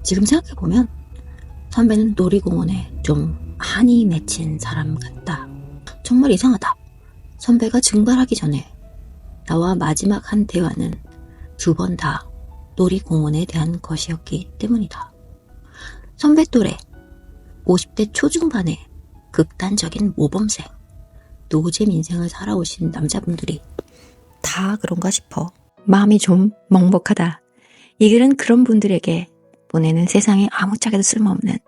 지금 생각해보면 선배는 놀이공원에 좀 한이 맺힌 사람 같다. 정말 이상하다. 선배가 증발하기 전에 나와 마지막 한 대화는 2번 다 놀이공원에 대한 것이었기 때문이다. 선배 또래 50대 초중반의 극단적인 모범생, 노잼 인생을 살아오신 남자분들이 다 그런가 싶어 마음이 좀 먹먹하다. 이 글은 그런 분들에게 보내는 세상에 아무짝에도 쓸모없는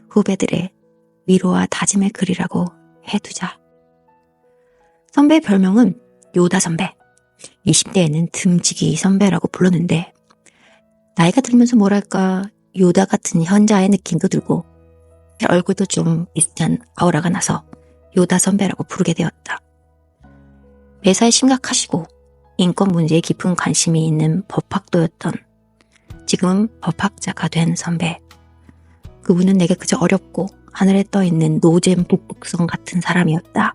후배들의 위로와 다짐의 글이라고 해두자. 선배의 별명은 요다 선배. 20대에는 듬직이 선배라고 불렀는데 나이가 들면서 뭐랄까 요다 같은 현자의 느낌도 들고 얼굴도 좀 비슷한 아우라가 나서 요다 선배라고 부르게 되었다. 매사에 심각하시고 인권 문제에 깊은 관심이 있는 법학도였던 지금은 법학자가 된 선배. 그분은 내게 그저 어렵고 하늘에 떠있는 노잼 북극성 같은 사람이었다.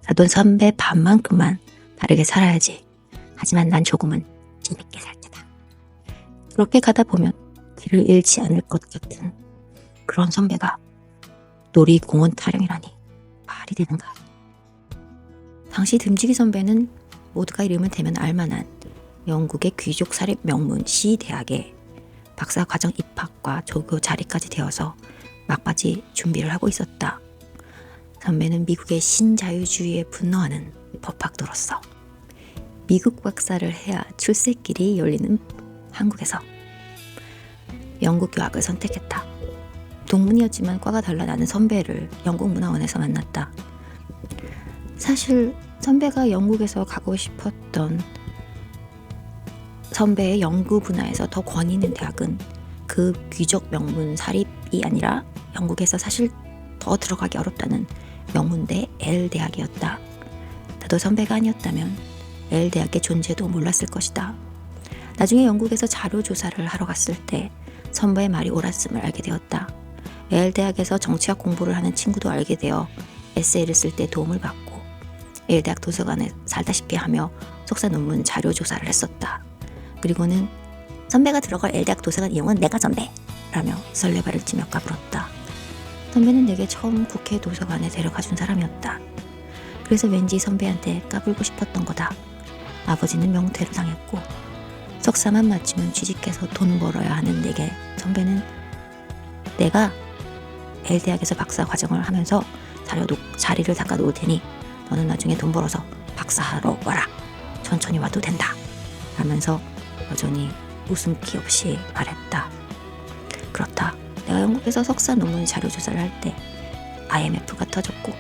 나도 선배 반만큼만 다르게 살아야지. 하지만 난 조금은 재밌게 살 테다. 그렇게 가다 보면 길을 잃지 않을 것 같은 그런 선배가 놀이공원 타령이라니 말이 되는가. 당시 듬직이 선배는 모두가 이름을 대면 알만한 영국의 귀족 사립 명문 C대학에 박사과정 입학과 조교 자리까지 되어서 막바지 준비를 하고 있었다. 선배는 미국의 신자유주의에 분노하는 법학도로서 미국 박사를 해야 출세길이 열리는 한국에서 영국 유학을 선택했다. 동문이었지만 과가 달라 나는 선배를 영국문화원에서 만났다. 사실 선배가 영국에서 가고 싶었던 선배의 연구 분야에서 더 권위 있는 대학은 그 귀족 명문 사립이 아니라 영국에서 사실 더 들어가기 어렵다는 명문대 L대학이었다. 나도 선배가 아니었다면 L대학의 존재도 몰랐을 것이다. 나중에 영국에서 자료 조사를 하러 갔을 때 선배의 말이 옳았음을 알게 되었다. L대학에서 정치학 공부를 하는 친구도 알게 되어 에세이를 쓸 때 도움을 받고 L대학 도서관에 살다시피 하며 석사 논문 자료 조사를 했었다. 그리고는 선배가 들어갈 L대학 도서관 이용은 내가 선배! 라며 설레발을 치며 까불었다. 선배는 내게 처음 국회 도서관에 데려가준 사람이었다. 그래서 왠지 선배한테 까불고 싶었던 거다. 아버지는 명퇴를 당했고 석사만 마치면 취직해서 돈 벌어야 하는 내게 선배는 내가 L대학에서 박사 과정을 하면서 자리를 닦아 놓을 테니 너는 나중에 돈 벌어서 박사하러 와라. 천천히 와도 된다. 라면서 여전히 웃음기 없이 말했다. 그렇다. 내가 영국에서 석사 논문 자료 조사를 할 때 IMF가 터졌고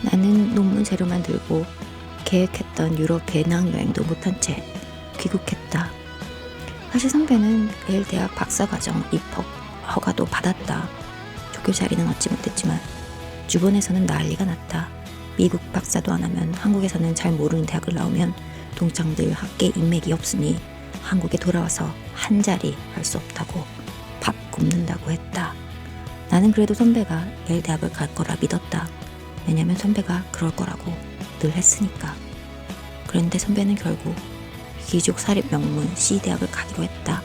나는 논문 재료만 들고 계획했던 유럽 배낭여행도 못한 채 귀국했다. 사실 선배는 L대학 박사과정 입학 허가도 받았다. 조교 자리는 얻지 못했지만 주변에서는 난리가 났다. 미국 박사도 안 하면 한국에서는 잘 모르는 대학을 나오면 동창들 학계 인맥이 없으니 한국에 돌아와서 한 자리 할 수 없다고 밥 굶는다고 했다. 나는 그래도 선배가 L대학을 갈 거라 믿었다. 왜냐면 선배가 그럴 거라고 늘 했으니까. 그런데 선배는 결국 귀족 사립 명문 C대학을 가기로 했다.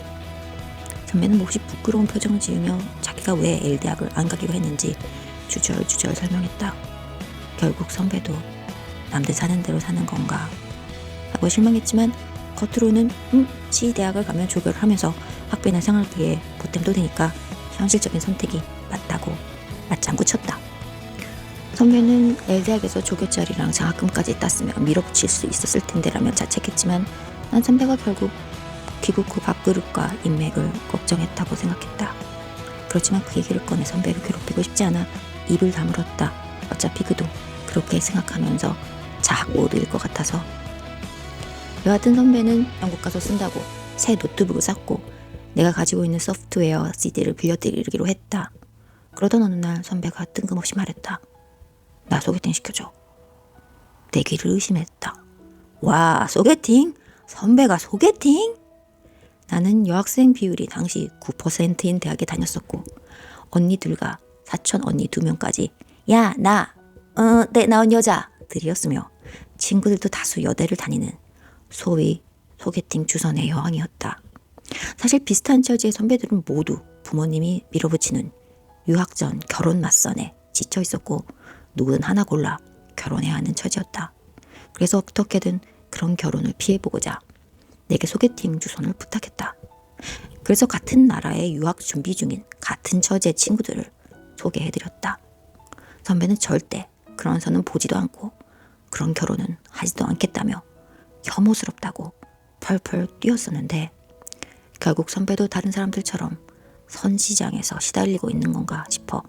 선배는 몹시 부끄러운 표정을 지으며 자기가 왜 L대학을 안 가기로 했는지 주저주저 설명했다. 결국 선배도 남들 사는 대로 사는 건가 하고 실망했지만 겉으로는 C대학을 가면 조교를 하면서 학비나 생활비에 보탬도 되니까 현실적인 선택이 맞다고 맞장구 쳤다. 선배는 L대학에서 조교 자리랑 장학금까지 땄으면 밀어붙일 수 있었을 텐데라며 자책했지만 난 선배가 결국 귀국 후 밥그릇과 인맥을 걱정했다고 생각했다. 그렇지만 그 얘기를 꺼내 선배를 괴롭히고 싶지 않아 입을 다물었다. 어차피 그도 그렇게 생각하면서 자학 모드일 것 같아서. 여하튼 선배는 영국 가서 쓴다고 새 노트북을 샀고 내가 가지고 있는 소프트웨어 CD를 빌려드리기로 했다. 그러던 어느 날 선배가 뜬금없이 말했다. 나 소개팅 시켜줘. 내 귀를 의심했다. 와, 소개팅? 선배가 소개팅? 나는 여학생 비율이 당시 9%인 대학에 다녔었고 언니들과 사촌 언니 2명까지 야, 나 나온 여자들이었으며 친구들도 다수 여대를 다니는 소위 소개팅 주선의 여왕이었다. 사실 비슷한 처지의 선배들은 모두 부모님이 밀어붙이는 유학 전 결혼 맞선에 지쳐 있었고 누구든 하나 골라 결혼해야 하는 처지였다. 그래서 어떻게든 그런 결혼을 피해보고자 내게 소개팅 주선을 부탁했다. 그래서 같은 나라에 유학 준비 중인 같은 처지의 친구들을 소개해드렸다. 선배는 절대 그런 선은 보지도 않고 그런 결혼은 하지도 않겠다며 혐오스럽다고 펄펄 뛰었었는데 결국 선배도 다른 사람들처럼 선시장에서 시달리고 있는 건가 싶어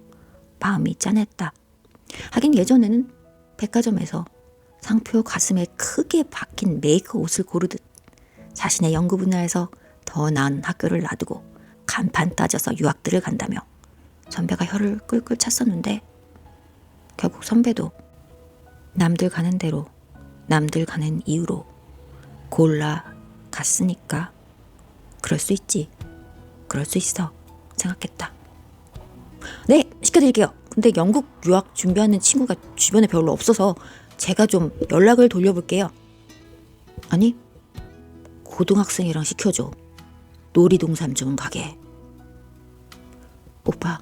마음이 짠했다. 하긴 예전에는 백화점에서 상표 가슴에 크게 박힌 메이크 옷을 고르듯 자신의 연구 분야에서 더 나은 학교를 놔두고 간판 따져서 유학들을 간다며 선배가 혀를 끌끌 찼었는데 결국 선배도 남들 가는 대로 남들 가는 이유로 골라 갔으니까 그럴 수 있지, 그럴 수 있어 생각했다. 네, 시켜드릴게요. 근데 영국 유학 준비하는 친구가 주변에 별로 없어서 제가 좀 연락을 돌려볼게요. 아니, 고등학생이랑 시켜줘. 놀이동산 좀 가게. 오빠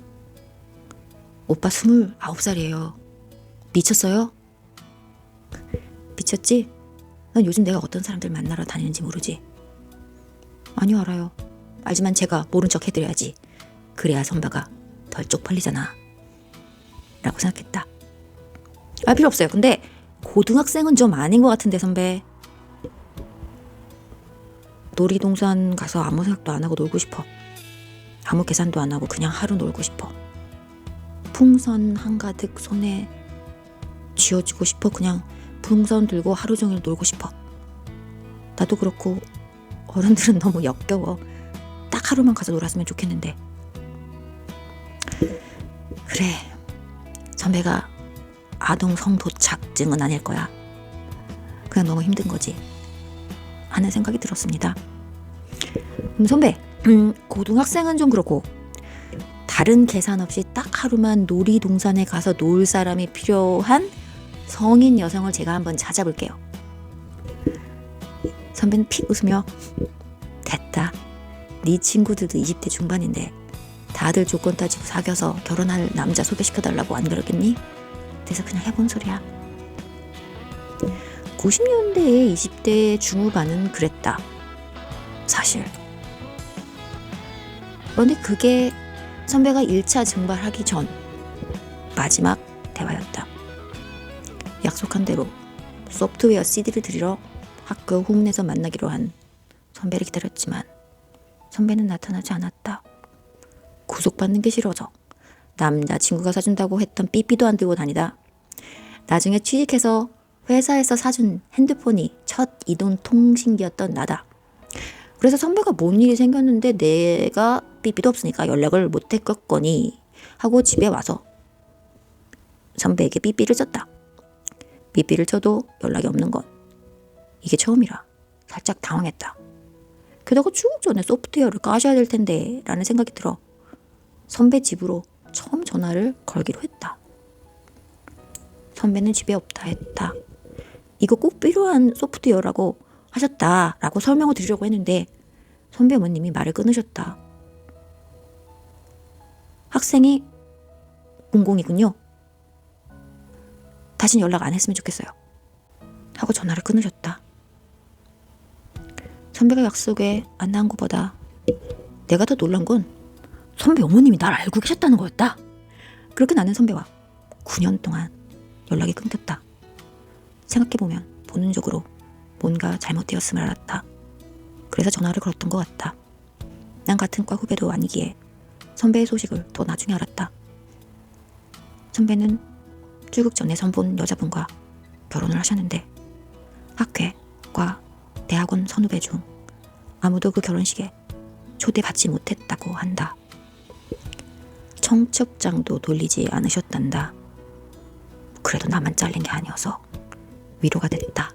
29살이에요. 미쳤어요? 미쳤지? 난 요즘 내가 어떤 사람들 만나러 다니는지 모르지. 아니요, 알아요. 알지만 제가 모른 척 해드려야지. 그래야 선배가 덜 쪽팔리잖아 라고 생각했다. 필요 없어요. 근데 고등학생은 좀 아닌 것 같은데 선배. 놀이동산 가서 아무 생각도 안 하고 놀고 싶어. 아무 계산도 안 하고 그냥 하루 놀고 싶어. 풍선 한가득 손에 쥐어주고 싶어. 그냥 풍선 들고 하루 종일 놀고 싶어. 나도 그렇고 어른들은 너무 역겨워. 딱 하루만 가서 놀았으면 좋겠는데. 그래, 선배가 아동 성도착증은 아닐 거야. 그냥 너무 힘든 거지 하는 생각이 들었습니다. 선배, 고등학생은 좀 그렇고 다른 계산 없이 딱 하루만 놀이동산에 가서 놀 사람이 필요한 성인 여성을 제가 한번 찾아볼게요. 선배는 픽 웃으며 됐다. 네 친구들도 20대 중반인데 다들 조건 따지고 사귀어서 결혼할 남자 소개시켜달라고 안 그러겠니? 그래서 그냥 해본 소리야. 90년대의 20대 중후반은 그랬다. 사실. 그런데 그게 선배가 1차 증발하기 전 마지막 대화였다. 약속한 대로 소프트웨어 CD를 들이러 학교 후문에서 만나기로 한 선배를 기다렸지만 선배는 나타나지 않았다. 구속받는 게 싫어서 남자친구가 사준다고 했던 삐삐도 안 들고 다니다 나중에 취직해서 회사에서 사준 핸드폰이 첫 이동통신기였던 나다. 그래서 선배가 뭔 일이 생겼는데 내가 삐삐도 없으니까 연락을 못했겠거니 하고 집에 와서 선배에게 삐삐를 쳤다. 삐삐를 쳐도 연락이 없는 건 이게 처음이라 살짝 당황했다. 게다가 출국 전에 소프트웨어를 까셔야 될 텐데 라는 생각이 들어 선배 집으로 처음 전화를 걸기로 했다. 선배는 집에 없다 했다. 이거 꼭 필요한 소프트웨어라고 하셨다라고 설명을 드리려고 했는데 선배 어머님이 말을 끊으셨다. 학생이 공공이군요. 다신 연락 안 했으면 좋겠어요. 하고 전화를 끊으셨다. 선배가 약속에 안 나온 것보다 내가 더 놀란 건 선배 어머님이 날 알고 계셨다는 거였다. 그렇게 나는 선배와 9년 동안 연락이 끊겼다. 생각해보면 본능적으로 뭔가 잘못되었음을 알았다. 그래서 전화를 걸었던 것 같다. 난 같은 과 후배도 아니기에 선배의 소식을 더 나중에 알았다. 선배는 출국 전에 선본 여자분과 결혼을 하셨는데 학회, 과, 대학원 선후배 중 아무도 그 결혼식에 초대받지 못했다고 한다. 청첩장도 돌리지 않으셨단다. 그래도 나만 잘린 게 아니어서 위로가 됐다.